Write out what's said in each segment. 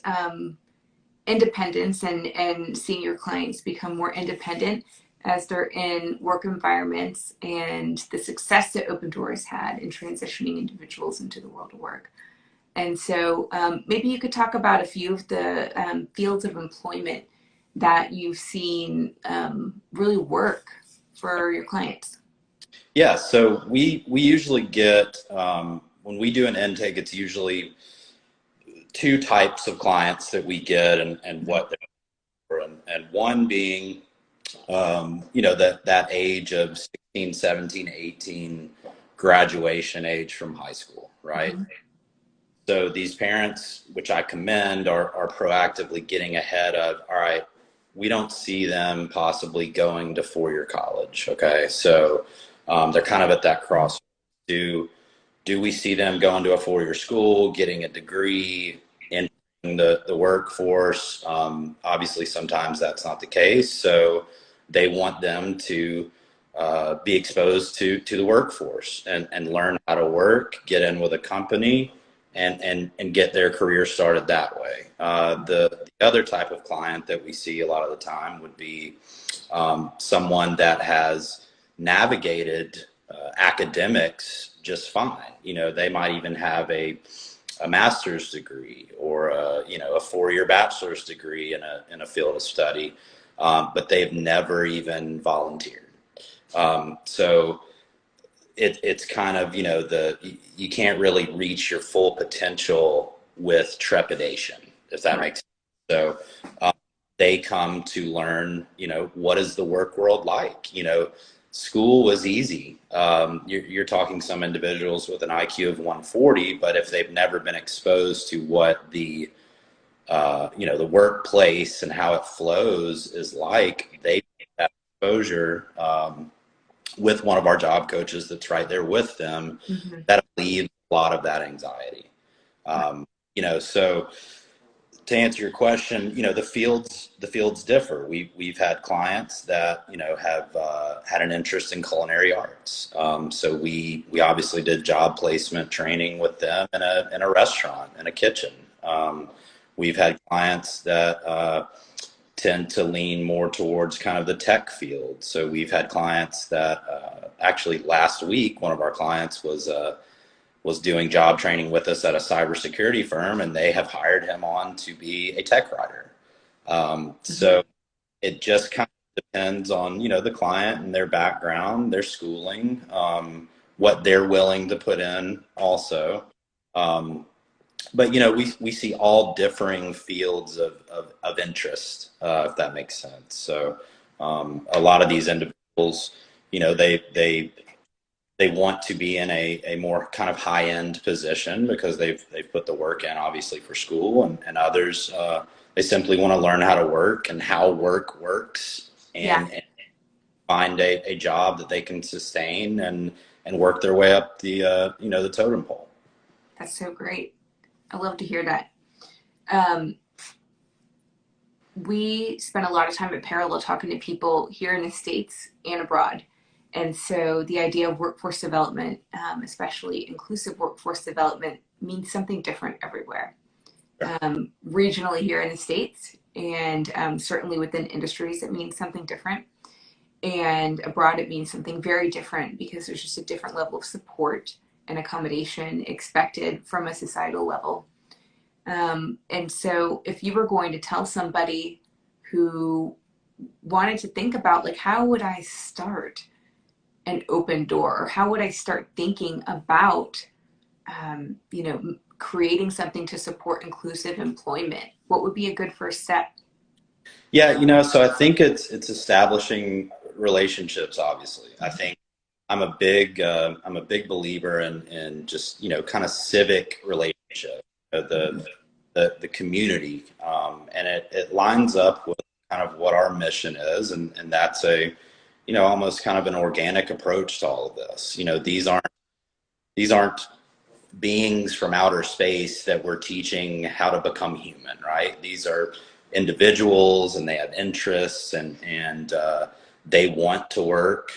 is independence and seeing your clients become more independent as they're in work environments, and the success that Open Doors had in transitioning individuals into the world of work. And so maybe you could talk about a few of the fields of employment that you've seen really work for your clients. Yeah, so we usually get, when we do an intake, it's usually two types of clients that we get and what they're for. And one being, that age of 16, 17, 18, graduation age from high school, right? Mm-hmm. So these parents, which I commend, are proactively getting ahead of, all right, we don't see them possibly going to four-year college, okay? So they're kind of at that crossroads. Do we see them going to a four-year school, getting a degree, entering the workforce? Obviously, sometimes that's not the case. So they want them to be exposed to the workforce and learn how to work, get in with a company, and get their career started that way. The other type of client that we see a lot of the time would be someone that has navigated academics just fine. They might even have a master's degree or a four-year bachelor's degree in a field of study, but they've never even volunteered. So it's kind of, you can't really reach your full potential with trepidation, if that makes sense. So they come to learn, what is the work world like? School was easy. You're talking some individuals with an IQ of 140, but if they've never been exposed to what the workplace and how it flows is like, they get that exposure with one of our job coaches that's right there with them. Mm-hmm. That relieves a lot of that anxiety. So to answer your question, the fields differ. We've had clients that have had an interest in culinary arts. So we obviously did job placement training with them in a restaurant, in a kitchen. We've had clients that tend to lean more towards kind of the tech field. So we've had clients that actually last week, one of our clients was doing job training with us at a cybersecurity firm, and they have hired him on to be a tech writer. So it just kind of depends on, the client and their background, their schooling, what they're willing to put in also. But, we see all differing fields of interest, if that makes sense. So a lot of these individuals, they want to be in a more kind of high-end position because they've put the work in, obviously, for school, and others, they simply want to learn how to work and how work works and find a job that they can sustain and work their way up the the totem pole. That's so great. I love to hear that. We spend a lot of time at Parallel talking to people here in the States and abroad. And so the idea of workforce development, especially inclusive workforce development, means something different everywhere. Regionally here in the States, and certainly within industries, it means something different. And abroad, it means something very different because there's just a different level of support and accommodation expected from a societal level. And so if you were going to tell somebody who wanted to think about, like, how would I start an open door, or how would I start thinking about, creating something to support inclusive employment, what would be a good first step? Yeah, so I think it's establishing relationships. Obviously, I think I'm a big believer in just kind of civic relationship, the community, and it lines up with kind of what our mission is, and that's almost kind of an organic approach to all of this. These aren't beings from outer space that we're teaching how to become human, right? These are individuals, and they have interests, and they want to work,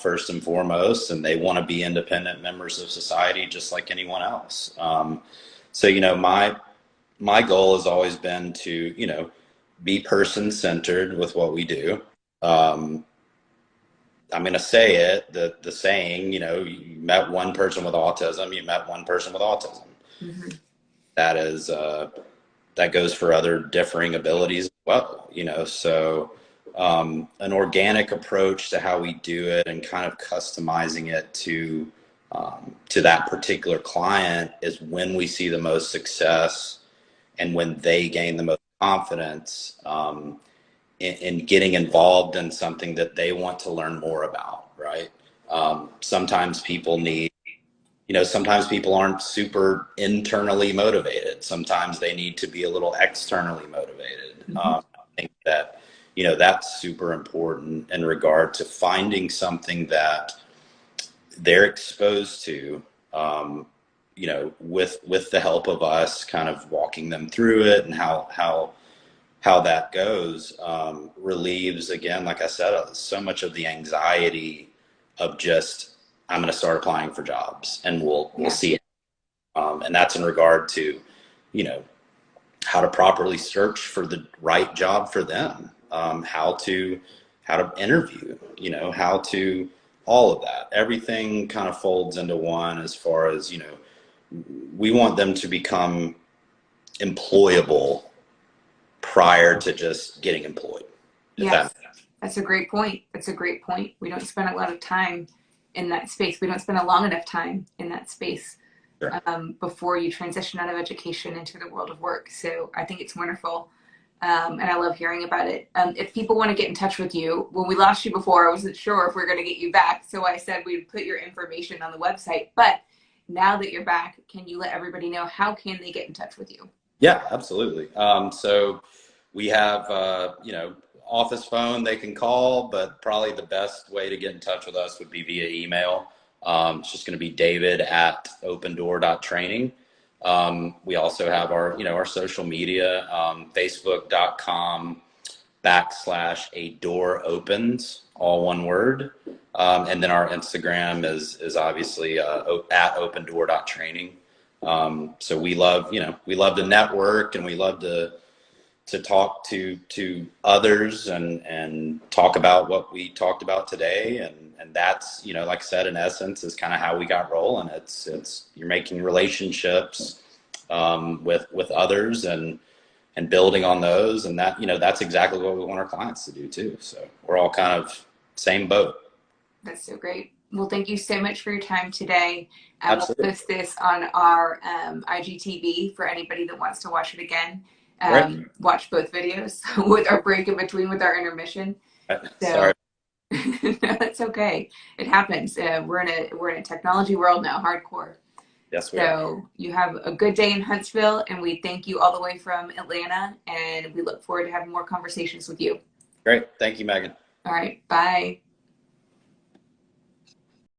first and foremost, and they want to be independent members of society just like anyone else. So, my goal has always been to, be person centered with what we do. Um, I'm going to say it, the saying, you met one person with autism, you met one person with autism. Mm-hmm. That is, that goes for other differing abilities as well, so an organic approach to how we do it and kind of customizing it to that particular client is when we see the most success and when they gain the most confidence in getting involved in something that they want to learn more about, right? Sometimes people need, sometimes people aren't super internally motivated. Sometimes they need to be a little externally motivated. Mm-hmm. I think that, that's super important in regard to finding something that they're exposed to, with the help of us kind of walking them through it and how that goes, relieves, again, like I said, so much of the anxiety of just, I'm going to start applying for jobs and we'll Yeah. see. And that's in regard to, you know, how to properly search for the right job for them, how to interview, how to, all of that. Everything kind of folds into one as far as, we want them to become employable prior to just getting employed. If Yes, that that's a great point. That's a great point. We don't spend a lot of time in that space. We don't spend a long enough time in that space sure. before you transition out of education into the world of work. So I think it's wonderful. And I love hearing about it. If people want to get in touch with you, when we lost you before, I wasn't sure if we are going to get you back. So I said we'd put your information on the website. But now that you're back, can you let everybody know how can they get in touch with you? Yeah, absolutely. So we have, office phone they can call, but probably the best way to get in touch with us would be via email. It's just going to be david@opendoor.training. We also have our social media, facebook.com/a door opens, all one word. And then our Instagram is obviously at opendoor.training. So we love to network and we love to talk to others and talk about what we talked about today. And that's, like I said, in essence is kind of how we got rolling. It's you're making relationships, with others and building on those. And that, that's exactly what we want our clients to do too. So we're all kind of same boat. That's so great. Well, thank you so much for your time today. We'll Absolutely. post this on our IGTV for anybody that wants to watch it again. Great. Watch both videos with our break in between with our intermission. So Sorry. no, that's okay. It happens. We're in a technology world now, hardcore. Yes, we are. So you have a good day in Huntsville, and we thank you all the way from Atlanta, and we look forward to having more conversations with you. Great. Thank you, Megan. All right, bye.